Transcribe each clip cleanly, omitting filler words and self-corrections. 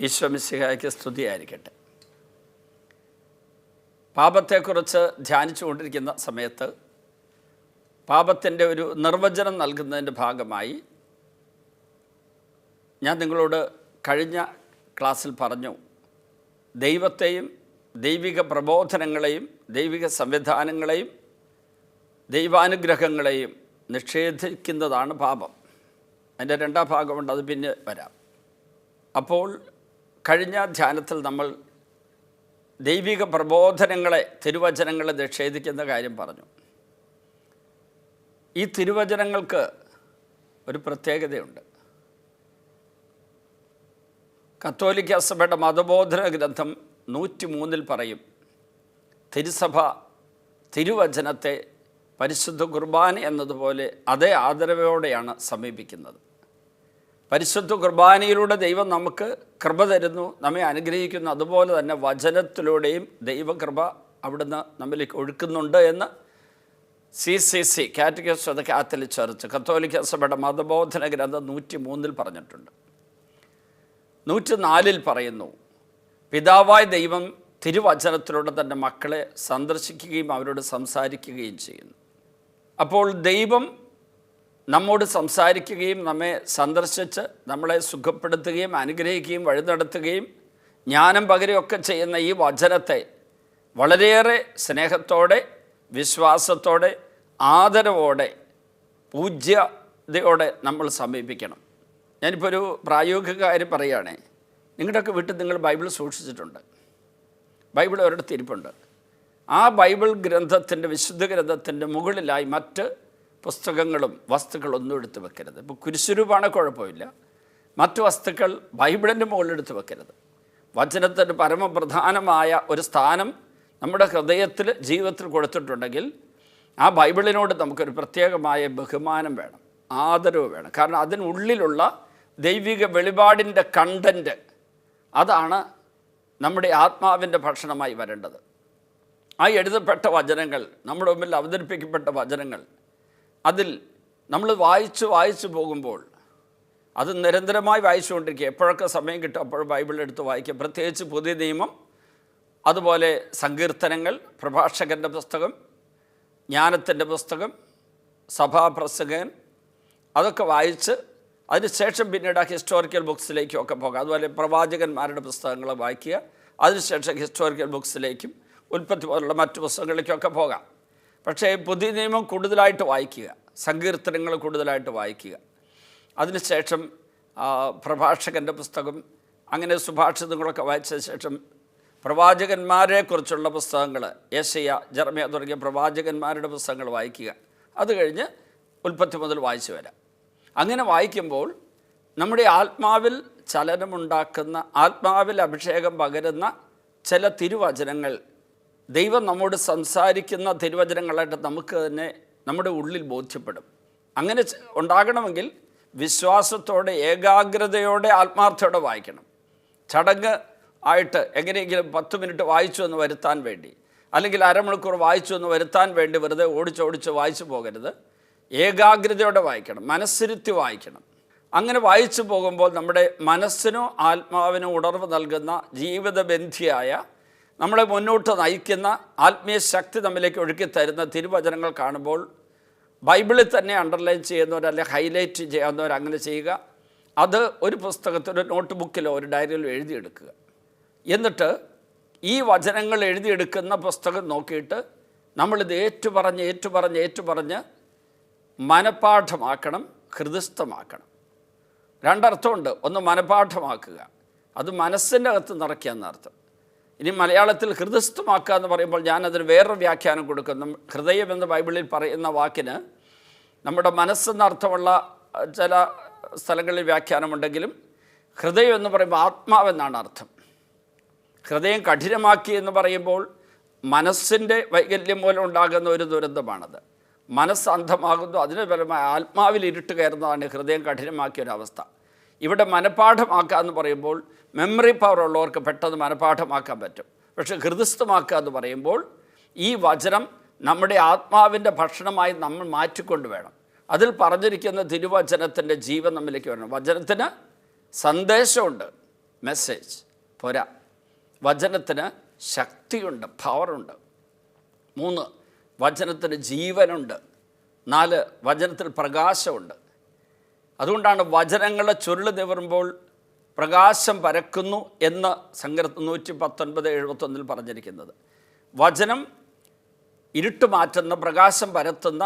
ഈശോ മിശിഹായ്ക്ക് സ്തുതിയായിരിക്കട്ടെ. പാപത്തെക്കുറിച്ച് ധ്യാനിച്ചു കൊണ്ടിരിക്കുന്ന സമയത്ത് പാപത്തിൻ്റെ ഒരു നിർവചനം നൽകുന്നതിൻ്റെ ഭാഗമായി ഞാൻ നിങ്ങളോട് കഴിഞ്ഞ ക്ലാസ്സിൽ പറഞ്ഞു, ദൈവത്തെയും ദൈവിക പ്രബോധനങ്ങളെയും ദൈവിക സംവിധാനങ്ങളെയും ദൈവാനുഗ്രഹങ്ങളെയും നിഷേധിക്കുന്നതാണ് പാപം. അതിൻ്റെ രണ്ടാം ഭാഗമുണ്ട്, അത് പിന്നെ വരാം. അപ്പോൾ കഴിഞ്ഞ ധ്യാനത്തിൽ നമ്മൾ ദൈവിക പ്രബോധനങ്ങളെ, തിരുവചനങ്ങളെ നിഷേധിക്കുന്ന കാര്യം പറഞ്ഞു. ഈ തിരുവചനങ്ങൾക്ക് ഒരു പ്രത്യേകതയുണ്ട്. കത്തോലിക്ക സഭയുടെ മതബോധന ഗ്രന്ഥം 103 പറയും, തിരുസഭ തിരുവചനത്തെ പരിശുദ്ധ കുർബാന എന്നതുപോലെ അതേ ആദരവോടെയാണ് സമീപിക്കുന്നത്. പരിശുദ്ധ കുർബാനയിലൂടെ ദൈവം നമുക്ക് കൃപ തരുന്നു, നമ്മെ അനുഗ്രഹിക്കുന്നു. അതുപോലെ തന്നെ വചനത്തിലൂടെയും ദൈവകൃപ അവിടുന്ന് നമ്മിലേക്ക് ഒഴുക്കുന്നുണ്ട് എന്ന് CCC catechism of the Catholic church, കത്തോലിക്ക സഭയുടെ മതബോധന ഗ്രന്ഥം 103 പറഞ്ഞിട്ടുണ്ട്. 104 പറയുന്നു, പിതാവായ ദൈവം തിരുവചനത്തിലൂടെ തൻ്റെ മക്കളെ സന്ദർശിക്കുകയും അവരോട് സംസാരിക്കുകയും ചെയ്യുന്നു. അപ്പോൾ ദൈവം നമ്മോട് സംസാരിക്കുകയും നമ്മെ സന്ദർശിച്ച് നമ്മളെ സുഖപ്പെടുത്തുകയും അനുഗ്രഹിക്കുകയും വഴി നടത്തുകയും ജ്ഞാനം പകരുകയൊക്കെ ചെയ്യുന്ന ഈ വചനത്തെ വളരെയേറെ സ്നേഹത്തോടെ, വിശ്വാസത്തോടെ, ആദരവോടെ, പൂജ്യതയോടെ നമ്മൾ സമീപിക്കണം. ഞാനിപ്പോൾ ഒരു പ്രായോഗിക കാര്യം പറയുകയാണേ, നിങ്ങളുടെയൊക്കെ വീട്ടിൽ നിങ്ങൾ ബൈബിൾ സൂക്ഷിച്ചിട്ടുണ്ട്, ബൈബിൾ ഒരിടത്ത് ഇരിപ്പുണ്ട്. ആ ബൈബിൾ ഗ്രന്ഥത്തിൻ്റെ, വിശുദ്ധ ഗ്രന്ഥത്തിൻ്റെ മുകളിലായി മറ്റ് പുസ്തകങ്ങളും വസ്തുക്കളൊന്നും എടുത്ത് വെക്കരുത്. ഇപ്പോൾ കുരിശുരൂപാണ് കുഴപ്പമില്ല, മറ്റ് വസ്തുക്കൾ ബൈബിളിൻ്റെ മുകളിലെടുത്ത് വെക്കരുത്. വചനത്തിൻ്റെ പരമപ്രധാനമായ ഒരു സ്ഥാനം നമ്മുടെ ഹൃദയത്തിൽ, ജീവിതത്തിൽ കൊടുത്തിട്ടുണ്ടെങ്കിൽ ആ ബൈബിളിനോട് നമുക്കൊരു പ്രത്യേകമായ ബഹുമാനം വേണം, ആദരവ് വേണം. കാരണം അതിനുള്ളിലുള്ള ദൈവിക വെളിപാടിൻ്റെ കണ്ടൻറ്റ്, അതാണ് നമ്മുടെ ആത്മാവിൻ്റെ ഭക്ഷണമായി വരേണ്ടത്. ആ എഴുതപ്പെട്ട വചനങ്ങൾ, നമ്മുടെ മുമ്പിൽ അവതരിപ്പിക്കപ്പെട്ട വചനങ്ങൾ, അതിൽ നമ്മൾ വായിച്ചു പോകുമ്പോൾ അത് നിരന്തരമായി വായിച്ചുകൊണ്ടിരിക്കുക. എപ്പോഴൊക്കെ സമയം കിട്ടും അപ്പോൾ ബൈബിൾ എടുത്ത് വായിക്കുക. പ്രത്യേകിച്ച് പുതിയ നിയമം, അതുപോലെ സങ്കീർത്തനങ്ങൾ, പ്രഭാഷകൻ്റെ പുസ്തകം, ജ്ഞാനത്തിൻ്റെ പുസ്തകം, സഭാപ്രസംഗകൻ, അതൊക്കെ വായിച്ച് അതിനുശേഷം പിന്നീട് ഹിസ്റ്റോറിക്കൽ ബുക്സിലേക്കും ഒക്കെ പോകാം. അതുപോലെ പ്രവാചകന്മാരുടെ പുസ്തകങ്ങൾ വായിക്കുക, അതിനുശേഷം ഹിസ്റ്റോറിക്കൽ ബുക്സിലേക്കും ഉൽപ്പത്തി പോലുള്ള മറ്റു പുസ്തകങ്ങളിലേക്കൊക്കെ പോകാം. പക്ഷേ പുതിയ നിയമം കൂടുതലായിട്ട് വായിക്കുക, സങ്കീർത്തനങ്ങൾ കൂടുതലായിട്ട് വായിക്കുക. അതിനുശേഷം പ്രഭാഷകൻ്റെ പുസ്തകം, അങ്ങനെ സുഭാഷിതങ്ങളൊക്കെ വായിച്ച ശേഷം പ്രവാചകന്മാരെക്കുറിച്ചുള്ള പുസ്തകങ്ങൾ, യെശയ്യാ, ജെറമ്യാ തുടങ്ങിയ പ്രവാചകന്മാരുടെ പുസ്തകങ്ങൾ വായിക്കുക. അത് കഴിഞ്ഞ് ഉൽപ്പത്തി മുതൽ വായിച്ചു വരാം. അങ്ങനെ വായിക്കുമ്പോൾ നമ്മുടെ ആത്മാവിൽ ചലനമുണ്ടാക്കുന്ന, ആത്മാവിൽ അഭിഷേകം പകരുന്ന ചില തിരുവചനങ്ങൾ, ദൈവം നമ്മോട് സംസാരിക്കുന്ന തിരുവചനങ്ങളായിട്ട് നമുക്ക് തന്നെ നമ്മുടെ ഉള്ളിൽ ബോധ്യപ്പെടും. അങ്ങനെ ഉണ്ടാകണമെങ്കിൽ വിശ്വാസത്തോടെ, ഏകാഗ്രതയോടെ, ആത്മാർത്ഥയോടെ വായിക്കണം. ചടങ്ങ് ആയിട്ട് എങ്ങനെയെങ്കിലും 10 മിനിറ്റ് വായിച്ചു എന്ന് വരുത്താൻ വേണ്ടി, അല്ലെങ്കിൽ അരമണിക്കൂർ വായിച്ചു എന്ന് വരുത്താൻ വേണ്ടി വെറുതെ ഓടിച്ചോടിച്ച് വായിച്ചു പോകരുത്. ഏകാഗ്രതയോടെ വായിക്കണം, മനസ്സിരുത്തി വായിക്കണം. അങ്ങനെ വായിച്ചു പോകുമ്പോൾ നമ്മുടെ മനസ്സിനോ ആത്മാവിനോ ഉണർവ് നൽകുന്ന, ജീവിതബന്ധിയായ, നമ്മളെ മുന്നോട്ട് നയിക്കുന്ന ആത്മീയ ശക്തി നമ്മിലേക്ക് ഒഴുക്കി തരുന്ന തിരുവചനങ്ങൾ കാണുമ്പോൾ ബൈബിളിൽ തന്നെ അണ്ടർലൈൻ ചെയ്യുന്നവർ, അല്ലെങ്കിൽ ഹൈലൈറ്റ് ചെയ്യാവുന്നവർ അങ്ങനെ ചെയ്യുക. അത് ഒരു പുസ്തകത്തിൽ, ഒരു നോട്ട് ബുക്കിലോ ഒരു ഡയറിയിലോ എഴുതിയെടുക്കുക. എന്നിട്ട് ഈ വചനങ്ങൾ എഴുതിയെടുക്കുന്ന പുസ്തകം നോക്കിയിട്ട് നമ്മളിത് ഏറ്റുപറഞ്ഞ് മനഃപാഠമാക്കണം, ഹൃദിസ്ഥമാക്കണം. രണ്ടർത്ഥമുണ്ട്. ഒന്ന് മനഃപാഠമാക്കുക, അത് മനസ്സിൻ്റെ അകത്ത് നിറയ്ക്കുക എന്നർത്ഥം. ഇനി മലയാളത്തിൽ ഹൃദയസ്ഥമാക്കുക എന്ന് പറയുമ്പോൾ ഞാനതിന് വേറൊരു വ്യാഖ്യാനം കൊടുക്കുന്നു. ഹൃദയം എന്ന് ബൈബിളിൽ പറയുന്ന വാക്കിന് നമ്മുടെ മനസ്സെന്നർത്ഥമുള്ള ചില സ്ഥലങ്ങളിൽ വ്യാഖ്യാനമുണ്ടെങ്കിലും ഹൃദയം എന്ന് പറയുമ്പോൾ ആത്മാവെന്നാണ് അർത്ഥം. ഹൃദയം കഠിനമാക്കി എന്ന് പറയുമ്പോൾ മനസ്സിൻ്റെ വൈകല്യം മൂലം ഉണ്ടാകുന്ന ഒരു ദുരന്തമാണത്. മനസ്സ് അന്ധമാകുന്നു, അതിന് ഫലമായി ആത്മാവിൽ ഇരുട്ട് കയറുന്നതാണ് ഹൃദയം കഠിനമാക്കിയൊരവസ്ഥ. ഇവിടെ മനഃപാഠമാക്കുക എന്ന് പറയുമ്പോൾ മെമ്മറി പവർ ഉള്ളവർക്ക് പെട്ടെന്ന് മനഃപാഠമാക്കാൻ പറ്റും. പക്ഷേ ഹൃദയസ്ഥമാക്കുക എന്ന് പറയുമ്പോൾ ഈ വചനം നമ്മുടെ ആത്മാവിൻ്റെ ഭക്ഷണമായി നമ്മൾ മാറ്റിക്കൊണ്ട് വേണം. അതിൽ പറഞ്ഞിരിക്കുന്ന തിരുവചനത്തിൻ്റെ ജീവൻ നമ്മിലേക്ക് വരണം. വചനത്തിന് സന്ദേശമുണ്ട്, മെസ്സേജ് പോരാ. വചനത്തിന് ശക്തിയുണ്ട്, പവറുണ്ട്. 3, വചനത്തിന് ജീവനുണ്ട്. 4, വചനത്തിൽ പ്രകാശമുണ്ട്. അതുകൊണ്ടാണ് വചനങ്ങളെ ചുരുള് നിവറുമ്പോൾ പ്രകാശം പരക്കുന്നു എന്ന് സങ്കീർത്തനം 119:71 പറഞ്ഞിരിക്കുന്നത്. വചനം ഇരുട്ട് മാറ്റുന്ന, പ്രകാശം പരത്തുന്ന,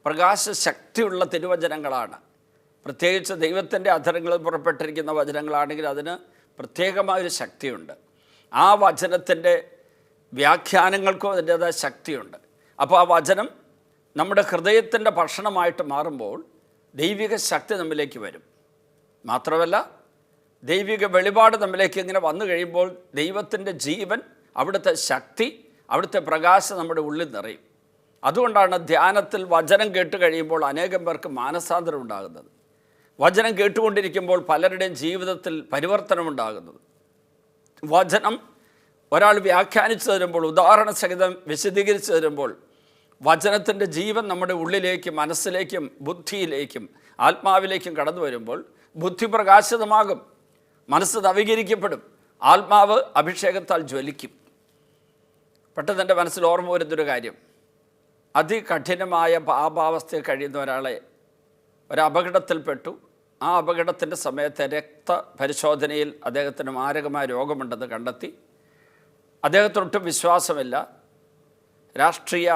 പ്രകാശശക്തിയുള്ള തിരുവചനങ്ങളാണ്. പ്രത്യേകിച്ച് ദൈവത്തിൻ്റെ അധരങ്ങളിൽ പുറപ്പെട്ടിരിക്കുന്ന വചനങ്ങളാണെങ്കിൽ അതിന് പ്രത്യേകമായൊരു ശക്തിയുണ്ട്. ആ വചനത്തിൻ്റെ വ്യാഖ്യാനങ്ങൾക്കും അതിൻ്റേതായ ശക്തിയുണ്ട്. അപ്പോൾ ആ വചനം നമ്മുടെ ഹൃദയത്തിൻ്റെ ഭക്ഷണമായിട്ട് മാറുമ്പോൾ ദൈവിക ശക്തി നമ്മിലേക്ക് വരും. മാത്രമല്ല, ദൈവിക വെളിപാട് നമ്മിലേക്ക് ഇങ്ങനെ വന്നു കഴിയുമ്പോൾ ദൈവത്തിൻ്റെ ജീവൻ, അവിടുത്തെ ശക്തി, അവിടുത്തെ പ്രകാശം നമ്മുടെ ഉള്ളിൽ നിറയും. അതുകൊണ്ടാണ് ധ്യാനത്തിൽ വചനം കേട്ട് കഴിയുമ്പോൾ അനേകം പേർക്ക് മാനസാന്തരം ഉണ്ടാകുന്നത്. വചനം കേട്ടുകൊണ്ടിരിക്കുമ്പോൾ പലരുടെയും ജീവിതത്തിൽ പരിവർത്തനമുണ്ടാകുന്നത്. വചനം ഒരാൾ വ്യാഖ്യാനിച്ചു തരുമ്പോൾ, ഉദാഹരണസഹിതം വിശദീകരിച്ചു തരുമ്പോൾ വചനത്തിൻ്റെ ജീവൻ നമ്മുടെ ഉള്ളിലേക്കും മനസ്സിലേക്കും ബുദ്ധിയിലേക്കും ആത്മാവിലേക്കും കടന്നു വരുമ്പോൾ ബുദ്ധി പ്രകാശിതമാകും, മനസ്സ് നവീകരിക്കപ്പെടും, ആത്മാവ് അഭിഷേകത്താൽ ജ്വലിക്കും. പെട്ടെന്ന് എൻ്റെ മനസ്സിൽ ഓർമ്മ വരുന്നൊരു കാര്യം, അതികഠിനമായ പാപാവസ്ഥയിൽ കഴിയുന്ന ഒരാളെ ഒരപകടത്തിൽപ്പെട്ടു. ആ അപകടത്തിൻ്റെ സമയത്ത് രക്തപരിശോധനയിൽ അദ്ദേഹത്തിന് മാരകമായ രോഗമുണ്ടെന്ന് കണ്ടെത്തി. അദ്ദേഹത്തിനൊട്ടും വിശ്വാസമില്ല. രാഷ്ട്രീയ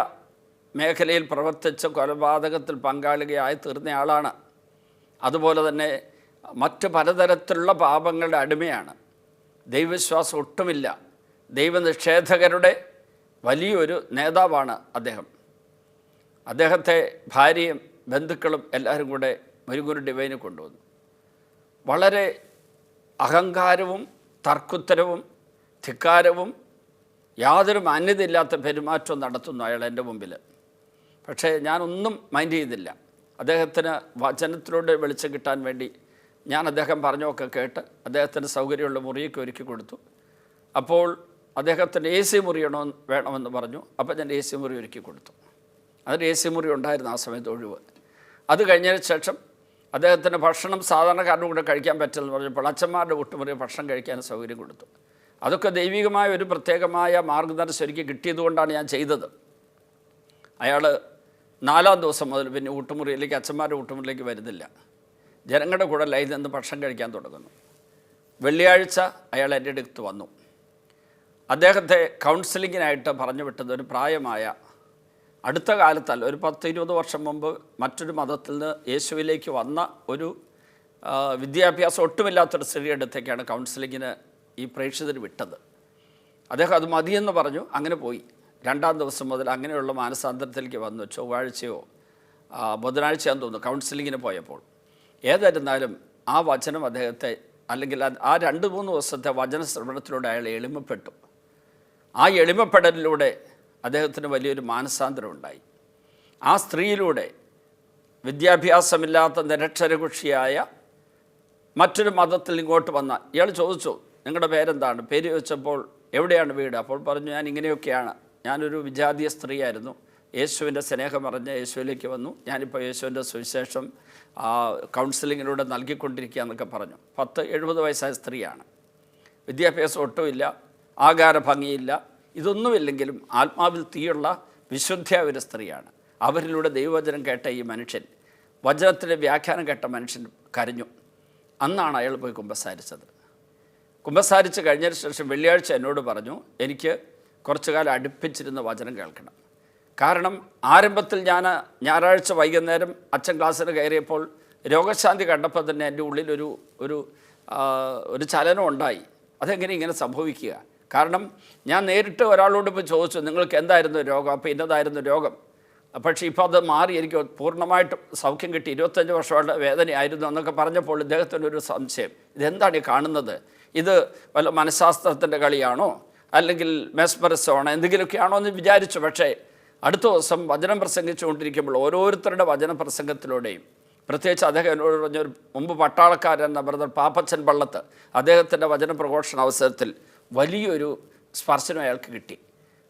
മേഖലയിൽ പ്രവർത്തിച്ച് കൊലപാതകത്തിൽ പങ്കാളിയായി തീർന്നയാളാണ്. അതുപോലെ തന്നെ മറ്റ് പലതരത്തിലുള്ള പാപങ്ങളുടെ അടിമയാണ്. ദൈവവിശ്വാസം ഒട്ടുമില്ല. ദൈവനിഷേധകരുടെ വലിയൊരു നേതാവാണ് അദ്ദേഹം. അദ്ദേഹത്തെ ഭാര്യയും ബന്ധുക്കളും എല്ലാവരും കൂടെ മുരുകുരു ഡിവൈന് കൊണ്ടുവന്നു. വളരെ അഹങ്കാരവും തർക്കുത്തരവും ധിക്കാരവും യാതൊരു മാന്യതയില്ലാത്ത പെരുമാറ്റവും നടത്തുന്നു അയാൾ എൻ്റെ മുമ്പിൽ. പക്ഷേ ഞാനൊന്നും മൈൻഡ് ചെയ്തില്ല. അദ്ദേഹത്തിന് വചനത്തിലൂടെ വെളിച്ചം കിട്ടാൻ വേണ്ടി ഞാൻ അദ്ദേഹം പറഞ്ഞൊക്കെ കേട്ട് അദ്ദേഹത്തിന് സൗകര്യമുള്ള മുറിയൊക്കെ ഒരുക്കി കൊടുത്തു. അപ്പോൾ അദ്ദേഹത്തിന് AC മുറി വേണമെന്ന് പറഞ്ഞു. അപ്പോൾ ഞാൻ AC മുറി ഒരുക്കി കൊടുത്തു. അതിന് AC മുറി ഉണ്ടായിരുന്നു ആ സമയത്ത് ഒഴിവ്. അത് കഴിഞ്ഞതിന് ശേഷം അദ്ദേഹത്തിന് ഭക്ഷണം സാധാരണക്കാരുടെ കൂടെ കഴിക്കാൻ പറ്റില്ലെന്ന് പറഞ്ഞപ്പോൾ അച്ഛന്മാരുടെ ഒട്ടുമുറി ഭക്ഷണം കഴിക്കാൻ സൗകര്യം കൊടുത്തു. അതൊക്കെ ദൈവികമായ ഒരു പ്രത്യേകമായ മാർഗ്ഗദർശനം എനിക്ക് കിട്ടിയതുകൊണ്ടാണ് ഞാൻ ചെയ്തത്. അയാൾ 4-ാം ദിവസം മുതൽ പിന്നെ ഊട്ടുമുറിയിലേക്ക്, അച്ഛന്മാരുടെ ഊട്ടുമുറിയിലേക്ക് വരുന്നില്ല. ജനങ്ങളുടെ കൂടെ ലൈൻ നിന്ന് ഭക്ഷണം കഴിക്കാൻ തുടങ്ങുന്നു. വെള്ളിയാഴ്ച അയാൾ എൻ്റെ അടുത്ത് വന്നു. അദ്ദേഹത്തെ കൗൺസിലിങ്ങിനായിട്ട് പറഞ്ഞു വിട്ടത് ഒരു പ്രായമായ, അടുത്ത കാലത്തല്ല, ഒരു 10-20 വർഷം മുമ്പ് മറ്റൊരു മതത്തിൽ നിന്ന് യേശുവിലേക്ക് വന്ന ഒരു വിദ്യാഭ്യാസം ഒട്ടുമില്ലാത്തൊരു സ്ത്രീയുടെ അടുത്തേക്കാണ് കൗൺസിലിങ്ങിന് ഈ പ്രേക്ഷിതർ വിട്ടത്. അദ്ദേഹം അത് മതിയെന്ന് പറഞ്ഞു. അങ്ങനെ പോയി. 2-ാം ദിവസം മുതൽ അങ്ങനെയുള്ള മാനസാന്തരത്തിലേക്ക് വന്നു. ചൊവ്വാഴ്ചയോ ബുധനാഴ്ചയാണെന്ന് തോന്നുന്നു കൗൺസിലിങ്ങിന് പോയപ്പോൾ. ഏതായിരുന്നാലും ആ വചനം അദ്ദേഹത്തെ, അല്ലെങ്കിൽ ആ 2-3 ദിവസത്തെ വചന ശ്രവണത്തിലൂടെ അയാൾ എളിമപ്പെട്ടു. ആ എളിമപ്പെടലിലൂടെ അദ്ദേഹത്തിന് വലിയൊരു മാനസാന്തരം ഉണ്ടായി. ആ സ്ത്രീയിലൂടെ വിദ്യാഭ്യാസമില്ലാത്ത നിരക്ഷരകുഷിയായ മറ്റൊരു മതത്തിൽ ഇങ്ങോട്ട് വന്ന ഇയാൾ ചോദിച്ചു, നിങ്ങളുടെ പേരെന്താണ്? പേര് ചോദിച്ചപ്പോൾ എവിടെയാണ് വീട്? അപ്പോൾ പറഞ്ഞു, ഞാൻ ഇങ്ങനെയൊക്കെയാണ്, ഞാനൊരു വിജാതീയ സ്ത്രീയായിരുന്നു, യേശുവിൻ്റെ സ്നേഹം അറിഞ്ഞ് യേശുവിലേക്ക് വന്നു, ഞാനിപ്പോൾ യേശുവിൻ്റെ സുവിശേഷം കൗൺസിലിങ്ങിലൂടെ നൽകിക്കൊണ്ടിരിക്കുക എന്നൊക്കെ പറഞ്ഞു. 70 വയസ്സായ സ്ത്രീയാണ്. വിദ്യാഭ്യാസം ഒട്ടുമില്ല, ആകാര ഭംഗിയില്ല, ഇതൊന്നുമില്ലെങ്കിലും ആത്മാവിൽ തീയുള്ള വിശുദ്ധയായ ഒരു സ്ത്രീയാണ്. അവരിലൂടെ ദൈവവചനം കേട്ട ഈ മനുഷ്യൻ, വചനത്തിൻ്റെ വ്യാഖ്യാനം കേട്ട മനുഷ്യൻ കരഞ്ഞു. അന്നാണ് അയാൾ പോയി കുമ്പസാരിച്ചത്. കുമ്പസാരിച്ച് കഴിഞ്ഞതിന് ശേഷം വെള്ളിയാഴ്ച എന്നോട് പറഞ്ഞു, എനിക്ക് കുറച്ചു കാലം അടുപ്പിച്ചിരുന്ന വചനം കേൾക്കണം. കാരണം ആരംഭത്തിൽ ഞാൻ ഞായറാഴ്ച വൈകുന്നേരം അച്ഛൻ ക്ലാസ്സിന് കയറിയപ്പോൾ രോഗശാന്തി കണ്ടപ്പോൾ തന്നെ എൻ്റെ ഉള്ളിലൊരു ഒരു ചലനം ഉണ്ടായി. അതെങ്ങനെ ഇങ്ങനെ സംഭവിക്കുക? കാരണം ഞാൻ നേരിട്ട് ഒരാളോട് ഇപ്പോൾ ചോദിച്ചു, നിങ്ങൾക്ക് എന്തായിരുന്നു രോഗം? അപ്പോൾ ഇന്നതായിരുന്നു രോഗം. പക്ഷേ ഇപ്പോൾ അത് മാറി, എനിക്ക് പൂർണ്ണമായിട്ട് സൗഖ്യം കിട്ടി, 25 വർഷമായിട്ട് വേദനയായിരുന്നു എന്നൊക്കെ പറഞ്ഞപ്പോൾ ഇദ്ദേഹത്തിനൊരു സംശയം, ഇതെന്താണ് ഈ കാണുന്നത്? ഇത് വല്ല മനഃശാസ്ത്രത്തിൻ്റെ കളിയാണോ, അല്ലെങ്കിൽ മെസ്മറിസമാണോ, എന്തെങ്കിലുമൊക്കെയാണോ എന്ന് വിചാരിച്ചു. പക്ഷേ അടുത്ത ദിവസം വചനം പ്രസംഗിച്ചുകൊണ്ടിരിക്കുമ്പോൾ ഓരോരുത്തരുടെ വചന പ്രസംഗത്തിലൂടെയും, പ്രത്യേകിച്ച് അദ്ദേഹം എന്നോട് പറഞ്ഞൊരു മുമ്പ് പട്ടാളക്കാരെന്ന ബ്രദർ പാപ്പച്ചൻ പള്ളത്ത്, അദ്ദേഹത്തിൻ്റെ വചന പ്രഘോഷണ അവസരത്തിൽ വലിയൊരു സ്പർശനം അയാൾക്ക് കിട്ടി.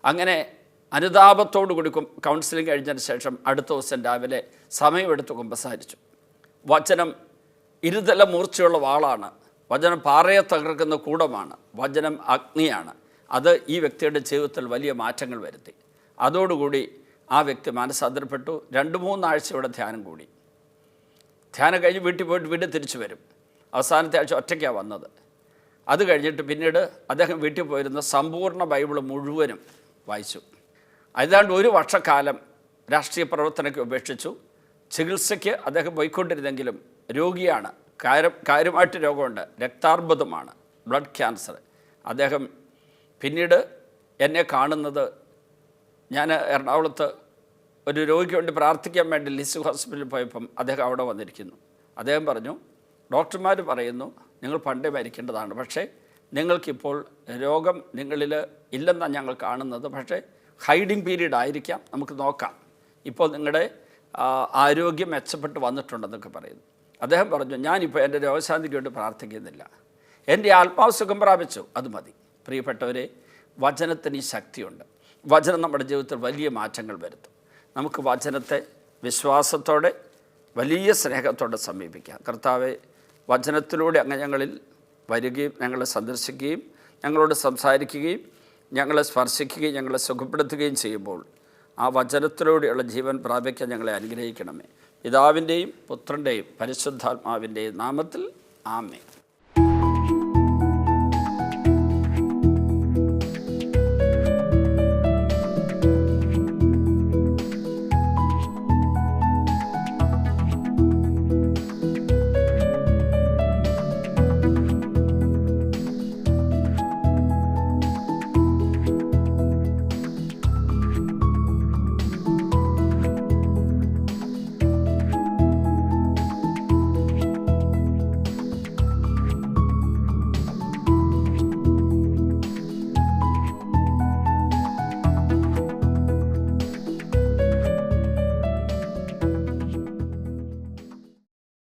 അങ്ങനെ അനുതാപത്തോടു കൂടി കൗൺസിലിംഗ് കഴിഞ്ഞതിന് ശേഷം അടുത്ത ദിവസം രാവിലെ സമയമെടുത്ത് കുമ്പസാരിച്ചു. വചനം ഇരുതല മൂർച്ചയുള്ള വാളാണ്. വചനം പാറയെ തകർക്കുന്ന കൂടമാണ്. വചനം അഗ്നിയാണ്. അത് ഈ വ്യക്തിയുടെ ജീവിതത്തിൽ വലിയ മാറ്റങ്ങൾ വരുത്തി. അതോടുകൂടി ആ വ്യക്തി മാനസാന്തരപ്പെട്ടു. 2-3 ആഴ്ച ഇവിടെ ധ്യാനം കൂടി. ധ്യാനം കഴിഞ്ഞ് വീട്ടിൽ പോയിട്ട് വീണ്ടും തിരിച്ചു വരും. അവസാനത്തെ ആഴ്ച ഒറ്റയ്ക്കാണ് വന്നത്. അത് കഴിഞ്ഞിട്ട് പിന്നീട് അദ്ദേഹം വീട്ടിൽ പോയിരുന്ന സമ്പൂർണ്ണ ബൈബിൾ മുഴുവനും വായിച്ചു. ഏതാണ്ട് 1 വർഷക്കാലം രാഷ്ട്രീയ പ്രവർത്തനമൊക്കെ ഉപേക്ഷിച്ചു. ചികിത്സയ്ക്ക് അദ്ദേഹം പോയിക്കൊണ്ടിരുന്നെങ്കിലും രോഗിയാണ്. കാര്യമായിട്ട് രോഗമുണ്ട്. രക്താർബുദമാണ്, ബ്ലഡ് ക്യാൻസർ. അദ്ദേഹം പിന്നീട് എന്നെ കാണുന്നത്, ഞാൻ എറണാകുളത്ത് ഒരു രോഗിക്ക് വേണ്ടി പ്രാർത്ഥിക്കാൻ വേണ്ടി ലിസ് ഹോസ്പിറ്റലിൽ പോയപ്പം അദ്ദേഹം അവിടെ വന്നിരിക്കുന്നു. അദ്ദേഹം പറഞ്ഞു, ഡോക്ടർമാർ പറയുന്നു നിങ്ങൾ പണ്ടേ മരിക്കേണ്ടതാണ്, പക്ഷേ നിങ്ങൾക്കിപ്പോൾ രോഗം നിങ്ങളിൽ ഇല്ലെന്നാണ് ഞങ്ങൾ കാണുന്നത്. പക്ഷേ ഹൈഡിങ് പീരീഡ് ആയിരിക്കാം, നമുക്ക് നോക്കാം. ഇപ്പോൾ നിങ്ങളുടെ ആരോഗ്യം മെച്ചപ്പെട്ട് വന്നിട്ടുണ്ടെന്നൊക്കെ പറയുന്നു. അദ്ദേഹം പറഞ്ഞു, ഞാനിപ്പോൾ എൻ്റെ രോഗശാന്തിക്ക് വേണ്ടി പ്രാർത്ഥിക്കുന്നില്ല, എൻ്റെ ആത്മാവ് സുഖം പ്രാപിച്ചു, അത് മതി. പ്രിയപ്പെട്ടവരെ, വചനത്തിന് ഈ ശക്തിയുണ്ട്. വചനം നമ്മുടെ ജീവിതത്തിൽ വലിയ മാറ്റങ്ങൾ വരുത്തും. നമുക്ക് വചനത്തെ വിശ്വാസത്തോടെ വലിയ സ്നേഹത്തോടെ സമീപിക്കാം. കർത്താവെ, വചനത്തിലൂടെ അങ്ങ് ഞങ്ങളിൽ വരികയും ഞങ്ങളെ സന്ദർശിക്കുകയും ഞങ്ങളോട് സംസാരിക്കുകയും ഞങ്ങളെ സ്പർശിക്കുകയും ഞങ്ങളെ സുഖപ്പെടുത്തുകയും ചെയ്യുമ്പോൾ ആ വചനത്തിലൂടെയുള്ള ജീവൻ പ്രാപിക്കാൻ ഞങ്ങളെ അനുഗ്രഹിക്കണമേ. പിതാവിൻ്റെയും പുത്രൻ്റെയും പരിശുദ്ധാത്മാവിൻ്റെയും നാമത്തിൽ ആമേൻ.